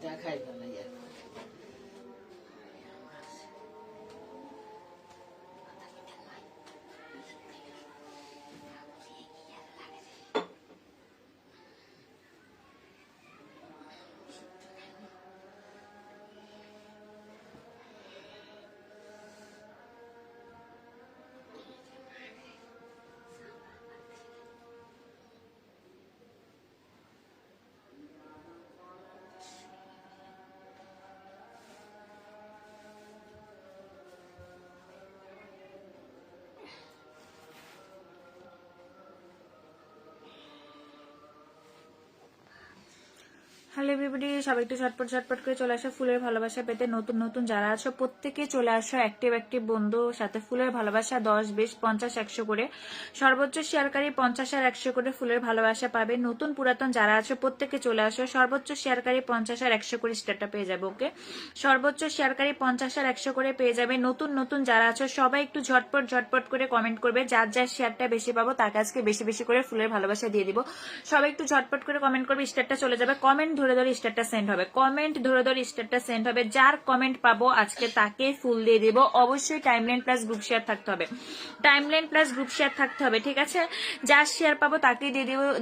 দেখাই ফেলাই আর hello everybody, সবাই একটু ঝটপট ঝটপট করে চলে আসো ফুলের ভালোবাসা পেতে। নতুন নতুন যারা আছো প্রত্যেকে চলে আসো, অ্যাক্টিভ বন্ধু সাথে ফুলের ভালোবাসা 10, 20, 50, 100 করে সর্বোচ্চ শেয়ারকারী 50 আর 100 করে ফুলের ভালোবাসা পাবে। নতুন পুরাতন যারা আছো প্রত্যেকে চলে আসো, সর্বোচ্চ শেয়ারকারী 50 আর 100 করে স্টারটা পেয়ে যাবে। ওকে, সর্বোচ্চ শেয়ারকারী 50 আর 100 করে পেয়ে যাবে। নতুন নতুন যারা আছো সবাই একটু ঝটপট ঝটপট করে কমেন্ট করবে, যার যার শেয়ারটা বেশি পাবো তার কাছকে বেশি বেশি করে ফুলের ভালোবাসা দিয়ে দিব। সবাই একটু ঝটপট করে কমেন্ট করবে, স্টারটা চলে যাবে। কমেন্ট ধরে ধরে স্টারটা সেন্ড হবে, কমেন্ট ধরে ধরে স্টারটা সেন্ড হবে। যার কমেন্ট পাবো আজকে তাকে ফুল দিয়ে দিব। অবশ্যই টাইমলাইন প্লাস গ্রুপ শেয়ার থাকতে হবে, টাইমলাইন প্লাস গ্রুপ শেয়ার থাকতে হবে, ঠিক আছে? যার শেয়ার পাবো তাকে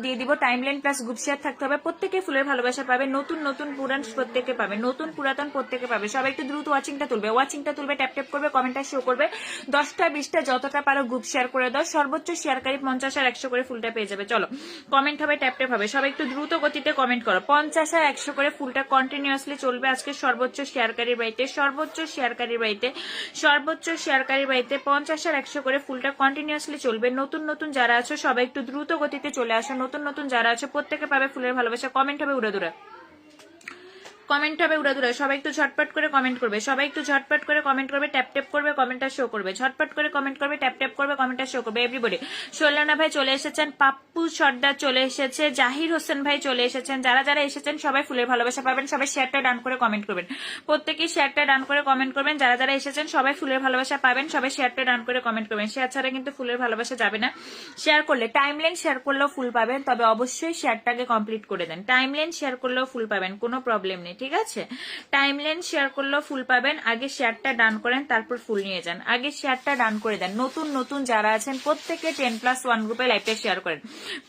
দিয়ে দিব। টাইমলাইন প্লাস গ্রুপ শেয়ার থাকতে হবে। প্রত্যেকে ফুলের ভালোবাসা পাবে, নতুন নতুন পুরান প্রত্যেকে পাবে, নতুন পুরাতন প্রত্যেকে পাবে। সবাই একটু দ্রুত ওয়াচিংটা তুলবে, ট্যাপ ট্যাপ করবে, কমেন্টটা শো করবে। 10টা 20টা যতটা পারো গ্রুপ শেয়ার করে দাও। সর্বোচ্চ শেয়ারকারী 50 আর 100 করে ফুলটা পেয়ে যাবে। চলো কমেন্ট হবে, ট্যাপ ট্যাপ হবে। সবাই একটু দ্রুত গতিতে কমেন্ট করো। 50 আর 100 করে ফুলটা কন্টিনিউয়াসলি চলবে আজকে সর্বোচ্চ শেয়ারকারীর বাড়িতে, সর্বোচ্চ শেয়ারকারীর বাড়িতে, সর্বোচ্চ শেয়ারকারীর বাড়িতে 50 আর 100 করে ফুলটা কন্টিনিউয়াসলি চলবে। নতুন নতুন যারা আছো সবাই একটু দ্রুত গতিতে চলে আসো। নতুন নতুন যারা আছো প্রত্যেকে পাবে ফুলের ভালোবাসা। কমেন্ট হবে উড়াদুরা, কমেন্ট হবে উড়াদুরা। সবাই একটু ঝটপট করে কমেন্ট করবে, সবাই একটু ঝটপট করে কমেন্ট করবে, ট্যাপ ট্যাপ করবে, কমেন্টটা শো করবে। ঝটপট করে কমেন্ট করবে, ট্যাপ ট্যাপ করবে, কমেন্টটা শো করবে। এভরিবডি, সোলানা ভাই চলে এসেছেন, পাপ্পু সর্দার চলে এসেছে, জাহির হোসেন ভাই চলে এসেছেন। যারা যারা এসেছেন সবাই ফুলের ভালোবাসা পাবেন। সবাই শেয়ারটা ডান করে কমেন্ট করবেন, প্রত্যেকেই শেয়ারটা ডান করে কমেন্ট করবেন। যারা যারা এসেছেন সবাই ফুলের ভালোবাসা পাবেন। সবাই শেয়ারটা ডান করে কমেন্ট করবেন। শেয়ার ছাড়া কিন্তু ফুলের ভালোবাসা যাবে না। শেয়ার করলে টাইমলাইন শেয়ার করলেও ফুল পাবেন, তবে অবশ্যই শেয়ারটাকে কমপ্লিট করে দেন। টাইমলাইন শেয়ার করলেও ফুল পাবেন, কোনো প্রবলেম নেই, ঠিক আছে? টাইমলাইন শেয়ার করলেও ফুল পাবেন। আগে শেয়ারটা ডান করেন, তারপর ফুল নিয়ে যান। আগে শেয়ারটা ডান করে দেন। নতুন নতুন যারা আছেন প্রত্যেকে 10+1 গ্রুপে লাইভটা শেয়ার করেন,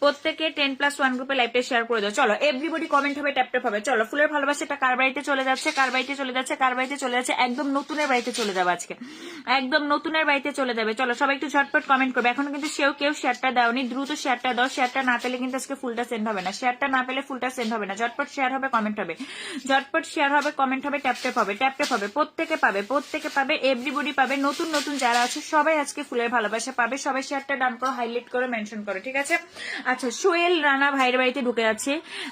প্রত্যেকে 10+1 গ্রুপে লাইভটা শেয়ার করে দাও। চলো এভরিবডি কমেন্ট হবে, ট্যাপ ট্যাপ হবে। চলো ফুলের ভালোবাসাটা কার বাড়িতে চলে যাচ্ছে, কার বাড়িতে চলে যাচ্ছে, কার বাড়িতে চলে যাচ্ছে? একদম নতুনের বাড়িতে চলে যাবে আজকে, একদম নতুনের বাড়িতে চলে যাবে। চলো সবাই একটু ঝটপট কমেন্ট করবে। এখনো কিন্তু কেউ শেয়ারটা দাওনি, দ্রুত শেয়ারটা দাও। শেয়ারটা না পেলে কিন্তু আজকে ফুলটা সেন্ড হবে না, শেয়ারটা না পেলে ফুলটা সেন্ড হবে না। ঝটপট শেয়ার হবে, কমেন্ট হবে, ঝটপট শেয়ার হবে, কমেন্ট হবে, ট্যাপ ট্যাপ হবে, ট্যাপ ট্যাপ হবে। প্রত্যেকে পাবে, প্রত্যেকে পাবে, এভরিবডি পাবে। নতুন নতুন যারা আছে সবাই আজকে ফুলের ভালোবাসা পাবে। সবাই শেয়ারটা ডান করো, হাইলাইট করো, মেনশন করো, ঠিক আছে? আচ্ছা, সোহেল রানা ভাইয়ের বাড়িতে ঢুকে যাচ্ছে।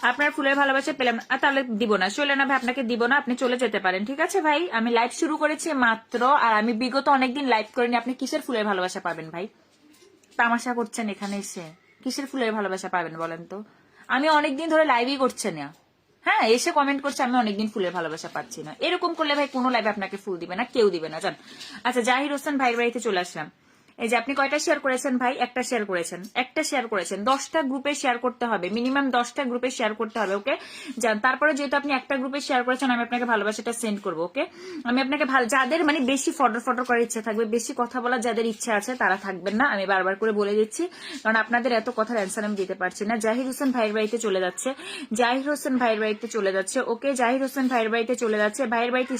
আপনার ফুলের ভালোবাসা পেলাম, তাহলে দিব না সোহেল রানা ভাই, আপনাকে দিব না, আপনি চলে যেতে পারেন, ঠিক আছে ভাই? আমি লাইভ শুরু করেছি মাত্র, আর আমি বিগত অনেকদিন লাইভ করিনি। আপনি কিসের ফুলের ভালোবাসা পাবেন ভাই? তামাশা করছেন এখানে এসে? কিসের ফুলের ভালোবাসা পাবেন বলেন তো? আমি অনেকদিন ধরে লাইভই করছে না, হ্যাঁ, এসে কমেন্ট করছে আমি অনেকদিন ফুলের ভালোবাসা পাচ্ছি না। এরকম করলে ভাই কোনো লাইভে আপনাকে ফুল দিবে না, কেউ দিবে না, জান। আচ্ছা, জাহির হোসেন ভাইয়ের বাড়িতে চলে আসলাম। এই যে আপনি কয়টা শেয়ার করেছেন ভাই? একটা শেয়ার করেছেন, একটা শেয়ার করেছেন। 10টা গ্রুপে শেয়ার করতে হবে, মিনিমাম 10টা গ্রুপে শেয়ার করতে হবে। ওকে, যান। তারপরে যেহেতু আপনি একটা গ্রুপে শেয়ার করেছেন, আমি আপনাকে ভালোবাসাটা সেন্ড করবো। ওকে, আমি আপনাকে যাদের মানে বেশি ফটো ফটো করার ইচ্ছা থাকবে, বেশি কথা বলার যাদের ইচ্ছা আছে তারা থাকবেন না, আমি বারবার করে বলে দিচ্ছি, কারণ আপনাদের এত কথার অ্যান্সার আমি দিতে পারছি না। জাহির হোসেন ভাইয়ের বাড়িতে চলে যাচ্ছে, জাহির হোসেন ভাইয়ের বাড়িতে চলে যাচ্ছে। ওকে, জাহির হোসেন ভাইয়ের বাড়িতে চলে যাচ্ছে। ভাইয়ের বাড়িতে